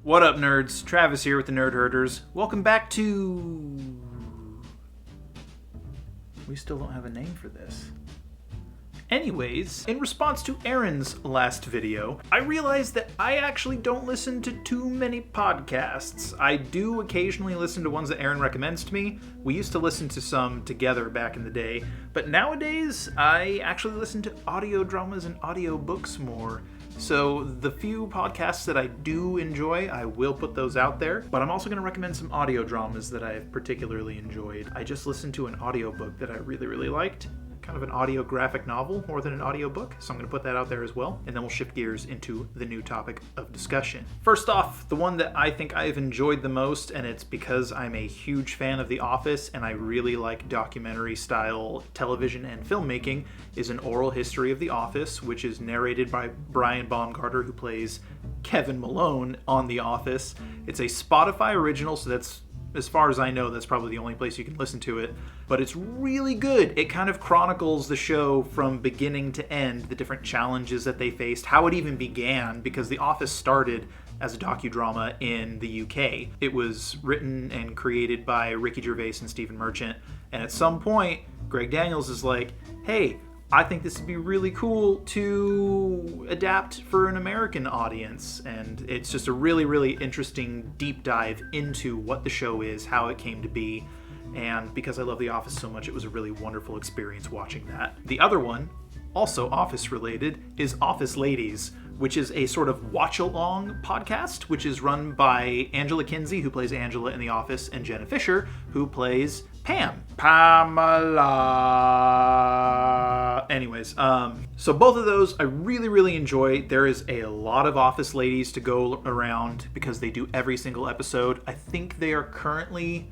What up, nerds? Travis here with the Nerd Herders. Welcome back to... We still don't have a name for this. Anyways, in response to Aaron's last video, I realized that I actually don't listen to too many podcasts. I do occasionally listen to ones that Aaron recommends to me. We used to listen to some together back in the day, but nowadays I actually listen to audio dramas and audio books more. So the few podcasts that I do enjoy, I will put those out there, but I'm also going to recommend some audio dramas that I've particularly enjoyed. I just listened to an audiobook that I really liked. Kind of an audio graphic novel more than an audio book, so I'm going to put that out there as well, and then we'll shift gears into the new topic of discussion. First off, the one that I think I've enjoyed the most, and it's because I'm a huge fan of The Office and I really like documentary style television and filmmaking, is An Oral History of The Office, which is narrated by Brian Baumgartner, who plays Kevin Malone on The Office. It's a Spotify original, so that's, as far as I know, that's probably the only place you can listen to it, but it's really good. It kind of chronicles the show from beginning to end, the different challenges that they faced, how it even began, because The Office started as a docudrama in the UK. It was written and created by Ricky Gervais and Stephen Merchant, and at some point, Greg Daniels is like, hey, I think this would be really cool to adapt for an American audience, and it's just a really interesting deep dive into what the show is, how it came to be, and because I love The Office so much, it was a really wonderful experience watching that. The other one, also Office related, is Office Ladies, which is a sort of watch-along podcast, which is run by Angela Kinsey, who plays Angela in The Office, and Jenna Fisher, who plays Pamela. Anyways, so both of those I really enjoy. There is a lot of Office Ladies to go around because they do every single episode. I think they are currently,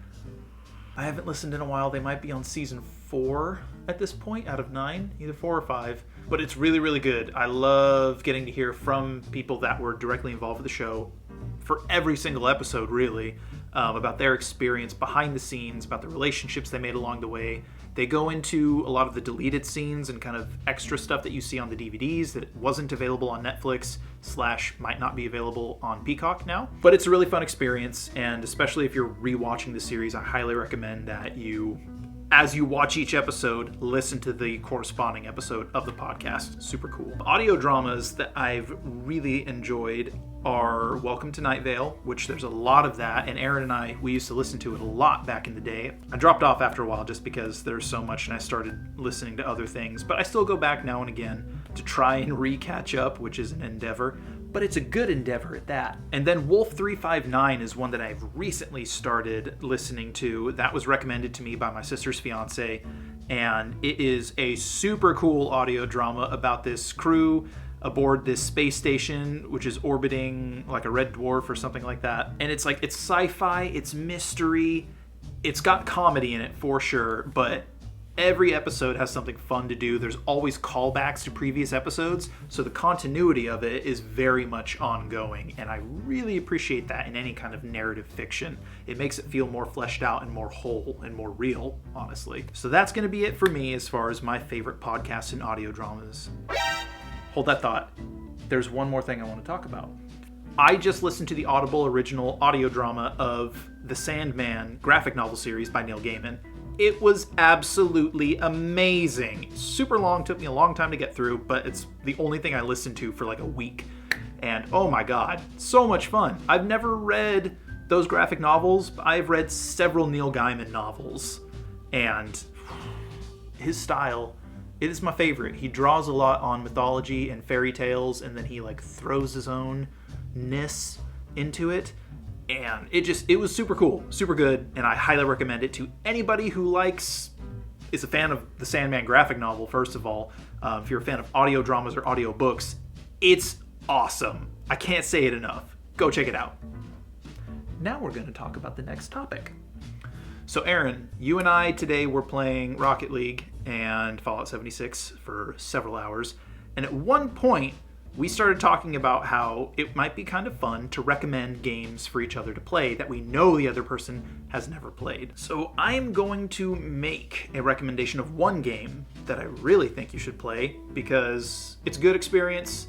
I haven't listened in a while, they might be on season 4 at this point out of 9, either 4 or 5. But it's really good. I love getting to hear from people that were directly involved with the show for every single episode, really, about their experience behind the scenes, about the relationships they made along the way. They go into a lot of the deleted scenes and kind of extra stuff that you see on the DVDs that wasn't available on Netflix / might not be available on Peacock now. But it's a really fun experience, and especially if you're rewatching the series, I highly recommend that you, as you watch each episode, listen to the corresponding episode of the podcast. Super cool. Audio dramas that I've really enjoyed are Welcome to Night Vale, which there's a lot of that, and Aaron and I, we used to listen to it a lot back in the day. I dropped off after a while just because there's so much and I started listening to other things, but I still go back now and again to try and re-catch up, which is an endeavor, but it's a good endeavor at that. And then Wolf 359 is one that I've recently started listening to. That was recommended to me by my sister's fiance, and it is a super cool audio drama about this crew aboard this space station, which is orbiting like a red dwarf or something like that. And it's like, it's sci-fi, it's mystery, it's got comedy in it for sure, but every episode has something fun to do. There's always callbacks to previous episodes, so the continuity of it is very much ongoing, and I really appreciate that in any kind of narrative fiction. It makes it feel more fleshed out and more whole and more real, honestly. So that's going to be it for me as far as my favorite podcasts and audio dramas. Hold that thought. There's one more thing I want to talk about. I just listened to the Audible original audio drama of the Sandman graphic novel series by Neil Gaiman. It was absolutely amazing. Super long, took me a long time to get through, but it's the only thing I listened to for like a week. And oh my god, so much fun. I've never read those graphic novels, but I've read several Neil Gaiman novels. And his style, it is my favorite. He draws a lot on mythology and fairy tales, and then he like throws his own-ness into it. And it was super cool, super good, and I highly recommend it to anybody who is a fan of the Sandman graphic novel, first of all. If you're a fan of audio dramas or audio books, it's awesome. I can't say it enough. Go check it out. Now we're going to talk about the next topic. So Aaron, you and I today were playing Rocket League and Fallout 76 for several hours, and at one point, we started talking about how it might be kind of fun to recommend games for each other to play that we know the other person has never played. So I'm going to make a recommendation of one game that I really think you should play because it's a good experience.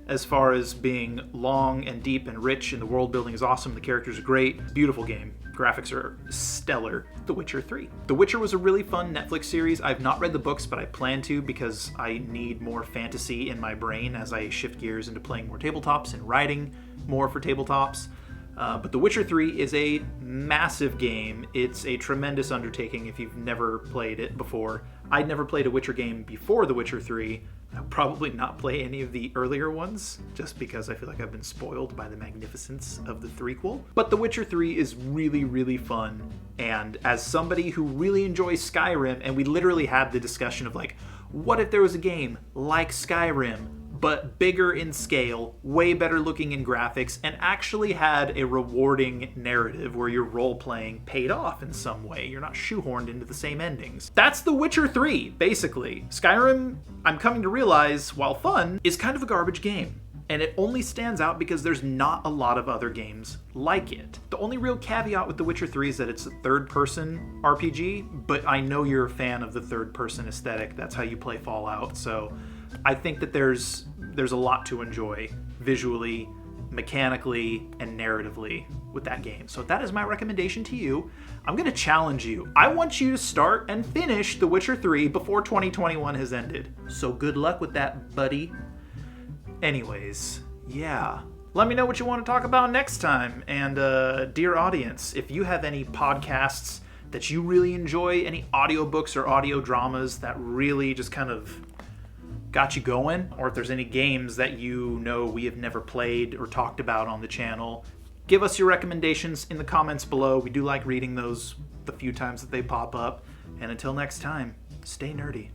as far as being long and deep and rich, and the world building is awesome, the characters are great, beautiful game. Graphics are stellar. The Witcher 3. The Witcher was a really fun Netflix series. I've not read the books, but I plan to because I need more fantasy in my brain as I shift gears into playing more tabletops and writing more for tabletops. But The Witcher 3 is a massive game. It's a tremendous undertaking if you've never played it before. I'd never played a Witcher game before The Witcher 3. I'll probably not play any of the earlier ones, just because I feel like I've been spoiled by the magnificence of the threequel. But The Witcher 3 is really, really fun, and as somebody who really enjoys Skyrim, and we literally had the discussion of like, what if there was a game like Skyrim, but bigger in scale, way better looking in graphics, and actually had a rewarding narrative where your role-playing paid off in some way. You're not shoehorned into the same endings. That's The Witcher 3, basically. Skyrim, I'm coming to realize, while fun, is kind of a garbage game. And it only stands out because there's not a lot of other games like it. The only real caveat with The Witcher 3 is that it's a third-person RPG, but I know you're a fan of the third-person aesthetic. That's how you play Fallout, so I think that there's a lot to enjoy visually, mechanically, and narratively with that game. So that is my recommendation to you. I'm going to challenge you. I want you to start and finish The Witcher 3 before 2021 has ended. So good luck with that, buddy. Anyways, yeah. Let me know what you want to talk about next time. And dear audience, if you have any podcasts that you really enjoy, any audiobooks or audio dramas that really just kind of got you going, or if there's any games that you know we have never played or talked about on the channel, give us your recommendations in the comments below. We do like reading those the few times that they pop up. And until next time, stay nerdy.